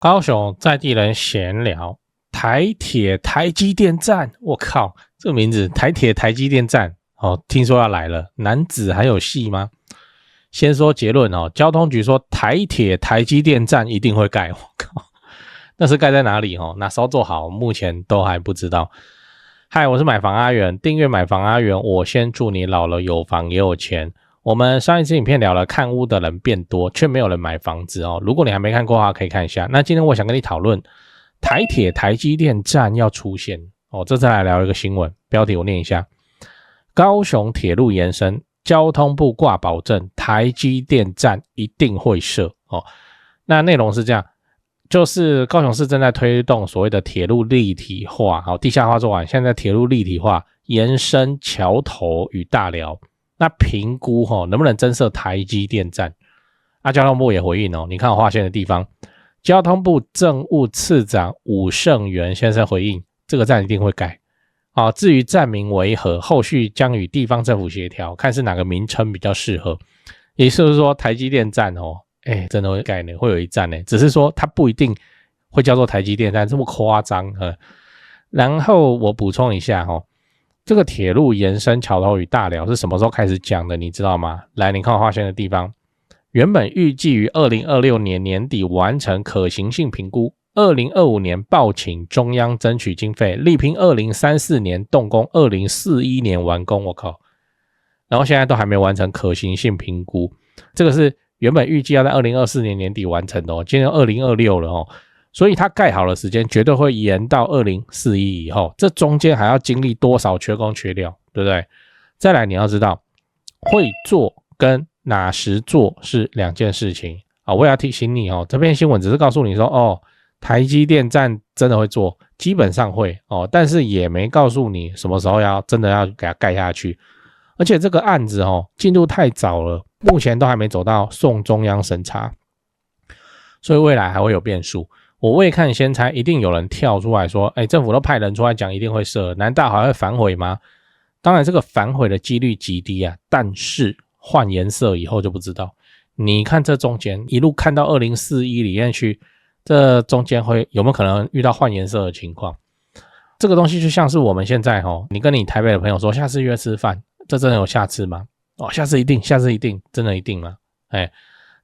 高雄在地人闲聊，台铁台积电站，我靠，这个名字台铁台积电站听说要来了，男子还有戏吗？先说结论交通局说台铁台积电站一定会盖，我靠，那是盖在哪里哪时候做好，目前都还不知道。嗨，我是买房阿元，订阅买房阿元，我先祝你老了有房也有钱。我们上一支影片聊了看屋的人变多，却没有人买房子如果你还没看过的话，可以看一下。那今天我想跟你讨论台铁台积电站要出现这次来聊一个新闻，标题我念一下：高雄铁路延伸，交通部挂保证，台积电站一定会设那内容是这样，就是高雄市正在推动所谓的铁路立体化，地下化做完，现在铁路立体化延伸桥头与大寮。那评估能不能增设台积电站？交通部也回应你看我划线的地方，交通部政务次长伍胜元先生回应，这个站一定会改。至于站名为何，后续将与地方政府协调，看是哪个名称比较适合。也就是说，台积电站真的会改呢，会有一站呢，只是说它不一定会叫做台积电站，这么夸张。然后我补充一下这个铁路延伸桥头与大寮是什么时候开始讲的，你知道吗？来，你看我划线的地方，原本预计于2026年年底完成可行性评估，2025年报请中央争取经费，力拼2034年动工，2041年完工，我靠！然后现在都还没完成可行性评估，这个是原本预计要在2024年年底完成的今年2026了所以它盖好的时间绝对会延到2041以后，这中间还要经历多少缺工缺料，对不对？再来你要知道，会做跟哪时做是两件事情我也要提醒你这篇新闻只是告诉你说台积电站真的会做，基本上会但是也没告诉你什么时候真的要给它盖下去。而且这个案子进度太早了，目前都还没走到送中央审查，所以未来还会有变数。我未看先猜，一定有人跳出来说政府都派人出来讲一定会设，难道还会反悔吗？当然这个反悔的几率极低但是换颜色以后就不知道。你看这中间一路看到2041里面去，这中间会有没有可能遇到换颜色的情况？这个东西就像是我们现在你跟你台北的朋友说下次约吃饭，这真的有下次吗？下次一定，下次一定，真的一定吗？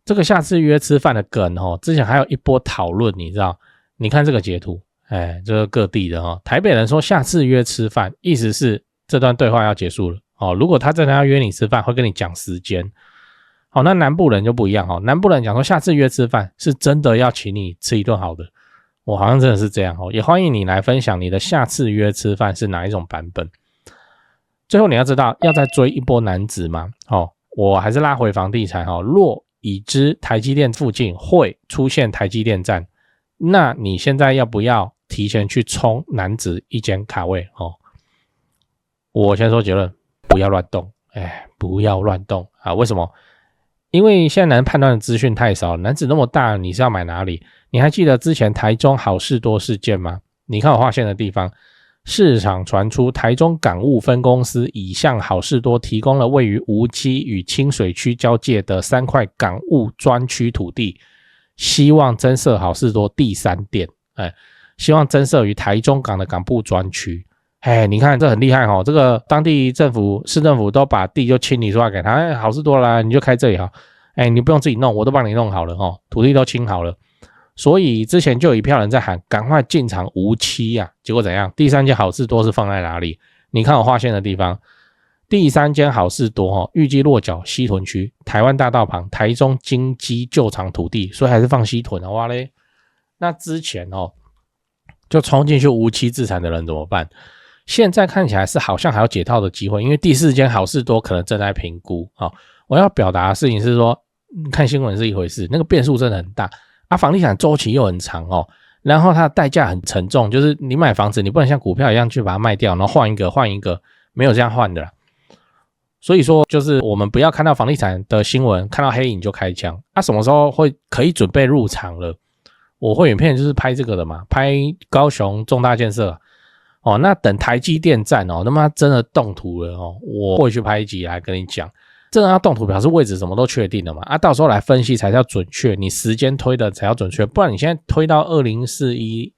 这个下次约吃饭的梗之前还有一波讨论，你知道？你看这个截图，这个各地的台北人说下次约吃饭，意思是这段对话要结束了如果他真的要约你吃饭，会跟你讲时间。那南部人就不一样南部人讲说下次约吃饭是真的要请你吃一顿好的。我好像真的是这样也欢迎你来分享你的下次约吃饭是哪一种版本。最后你要知道，要再追一波男子吗？我还是拉回房地产若已知台积电附近会出现台积电站，那你现在要不要提前去冲男子一间卡位我先说结论，不要乱动，不要乱动为什么？因为现在能判断的资讯太少，男子那么大，你是要买哪里？你还记得之前台中好事多事件吗？你看我划线的地方，市场传出台中港务分公司已向好事多提供了位于梧溪与清水区交界的3块港务专区土地，希望增设好事多第3店，希望增设于台中港的港务专区。你看这很厉害这个当地政府市政府都把地就清理出来给他，好事多啦，你就开这里你不用自己弄，我都帮你弄好了土地都清好了。所以之前就有一票人在喊赶快进场无期结果怎样？第3间好事多是放在哪里？你看我划线的地方，第3间好事多预计落脚西屯区台湾大道旁台中金基旧厂土地，所以还是放西屯哇嘞。那之前就冲进去无期自产的人怎么办？现在看起来是好像还有解套的机会，因为第4间好事多可能正在评估我要表达的事情是说，看新闻是一回事，那个变数真的很大房地产周期又很长然后它的代价很沉重，就是你买房子你不能像股票一样去把它卖掉，然后换一个，没有这样换的啦。所以说就是我们不要看到房地产的新闻看到黑影就开枪什么时候会可以准备入场了？我会影片就是拍这个的嘛，拍高雄重大建设那等台积电站那么真的动土了我会去拍一集来跟你讲。真的要动图表示位置什么都确定了嘛，到时候来分析才叫准确，你时间推的才叫准确，不然你现在推到2041，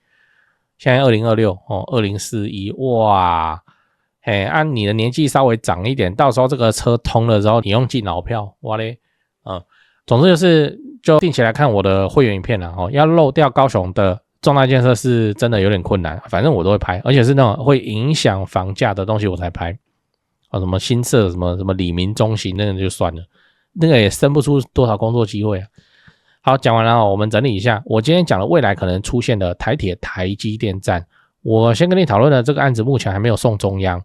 现在2026哦，2041，哇，按你的年纪稍微长一点，到时候这个车通了之后，你用进老票，哇嘞，总之就定期来看我的会员影片啦，要漏掉高雄的重大建设是真的有点困难，反正我都会拍，而且是那种会影响房价的东西我才拍，什么新设什么李明中心那个就算了，那个也生不出多少工作机会啊。好，讲完了，我们整理一下，我今天讲了未来可能出现的台铁台积电站，我先跟你讨论的这个案子目前还没有送中央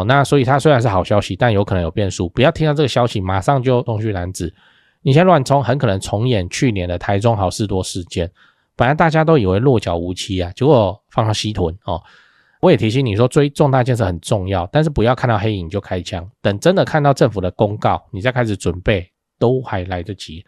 那所以它虽然是好消息，但有可能有变数，不要听到这个消息马上就东去南指，你先乱冲，很可能重演去年的台中好事多事件。本来大家都以为落脚无期啊，结果放到西屯我也提醒你说，追重大建设很重要，但是不要看到黑影就开枪，等真的看到政府的公告，你再开始准备，都还来得及。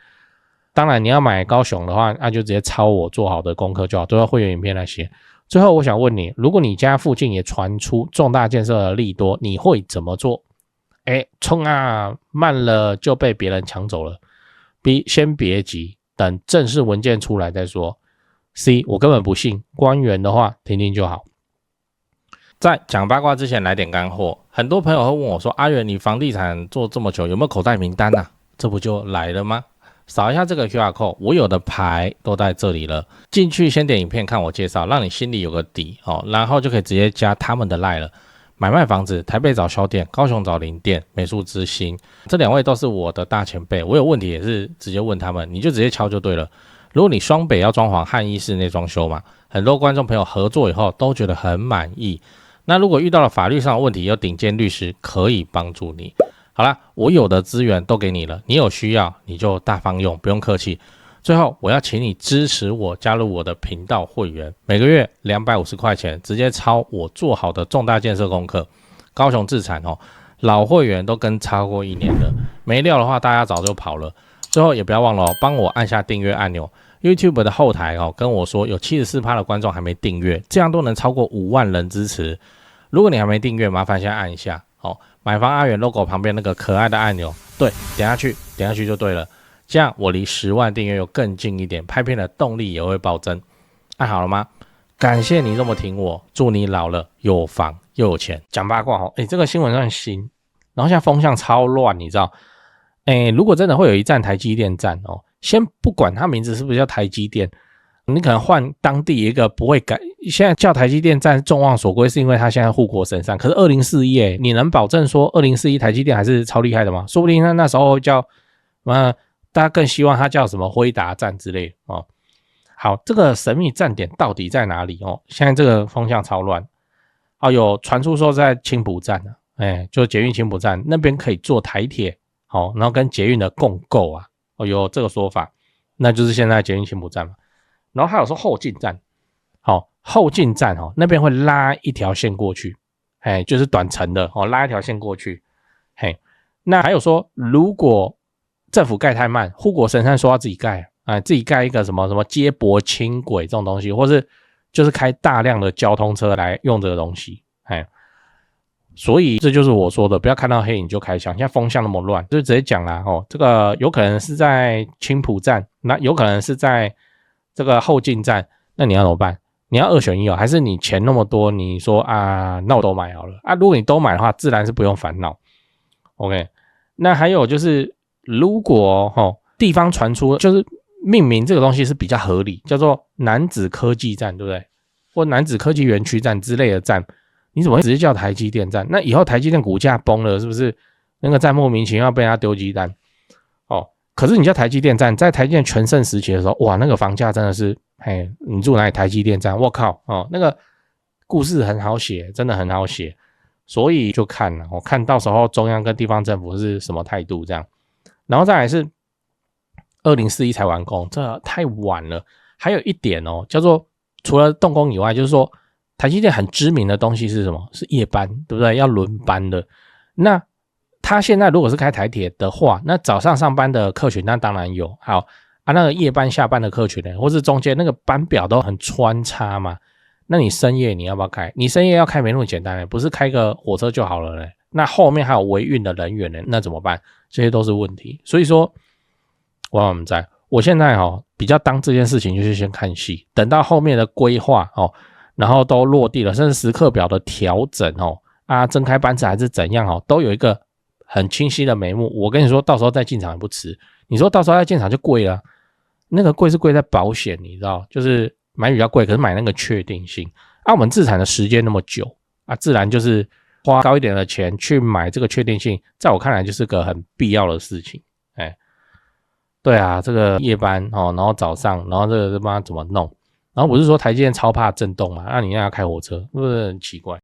当然，你要买高雄的话，那就直接抄我做好的功课就好，都要会员影片来写。最后，我想问你，如果你家附近也传出重大建设的利多，你会怎么做？冲啊，慢了就被别人抢走了。B， 先别急，等正式文件出来再说。C， 我根本不信，官员的话听听就好。在讲八卦之前来点干货，很多朋友会问我说，阿元你房地产做这么久，有没有口袋名单啊？这不就来了吗？扫一下这个 QR code， 我有的牌都在这里了。进去先点影片看我介绍，让你心里有个底然后就可以直接加他们的 LINE 了。买卖房子，台北找销店，高雄找林店，美术之星，这两位都是我的大前辈，我有问题也是直接问他们，你就直接敲就对了。如果你双北要装潢汉意室内装修嘛，很多观众朋友合作以后都觉得很满意。那如果遇到了法律上的问题，有顶尖律师可以帮助你。好啦，我有的资源都给你了，你有需要你就大方用，不用客气。最后我要请你支持我，加入我的频道会员，每个月250块钱，直接抄我做好的重大建设功课。高雄自产老会员都跟超过1年了，没料的话大家早就跑了。最后也不要忘了帮我按下订阅按钮。YouTube 的后台跟我说有 74% 的观众还没订阅，这样都能超过5万人支持。如果你还没订阅，麻烦先按一下买房阿元 logo 旁边那个可爱的按钮，对，点下去就对了。这样我离10万订阅又更近一点，拍片的动力也会暴增。按好了吗？感谢你这么挺我，祝你老了有房又有钱。讲八卦这个新闻算新，然后现在风向超乱，你知道如果真的会有一站台积电站先不管它名字是不是叫台积电，你可能换当地一个不会改，现在叫台积电站众望所归，是因为它现在护国神山。可是2041你能保证说2041台积电还是超厉害的吗？说不定那时候叫大家更希望它叫什么辉达站之类好，这个神秘站点到底在哪里现在这个风向超乱有传出说在青埔站就捷运青埔站那边可以坐台铁然后跟捷运的共构有这个说法，那就是现在捷运青埔站嘛。然后还有说后进站后进站那边会拉一条线过去就是短程的拉一条线过去那还有说如果政府盖太慢，护国神山说要自己盖自己盖一个什么接驳轻轨这种东西，或是就是开大量的交通车来用这个东西所以这就是我说的，不要看到黑影就开枪。现在风向那么乱，就直接讲啦这个有可能是在青埔站，那有可能是在这个后进站，那你要怎么办？你要2选1还是你钱那么多，你说那我都买好了如果你都买的话，自然是不用烦恼。OK， 那还有就是如果地方传出就是命名这个东西是比较合理，叫做楠梓科技站，对不对？或楠梓科技园区站之类的站，你怎么会直接叫台积电站？那以后台积电股价崩了，是不是那个站莫名其妙被人家丢鸡蛋可是你叫台积电站，在台积电全盛时期的时候，哇，那个房价真的是你住哪里台积电站，我靠那个故事很好写，真的很好写。所以就看了看到时候中央跟地方政府是什么态度这样。然后再来是2041才完工，这太晚了。还有一点叫做除了动工以外，就是说台积电很知名的东西是什么？是夜班，对不对？要轮班的。那他现在如果是开台铁的话，那早上上班的客群那当然有，好那个夜班下班的客群呢，或是中间那个班表都很穿插嘛。那你深夜你要不要开？你深夜要开没那么简单不是开个火车就好了那后面还有维运的人员呢，那怎么办？这些都是问题。所以说，我现在比较当这件事情就是先看戏，等到后面的规划然后都落地了，甚至时刻表的调整增开班次还是怎样都有一个很清晰的眉目。我跟你说，到时候再进场也不迟。你说到时候再进场就贵了，那个贵是贵在保险，你知道，就是买比较贵，可是买那个确定性我们自产的时间那么久自然就是花高一点的钱去买这个确定性，在我看来就是个很必要的事情。对啊，这个夜班然后早上，然后这个他妈怎么弄？然后不是说台积电超怕震动嘛？那你要开火车，是不是很奇怪？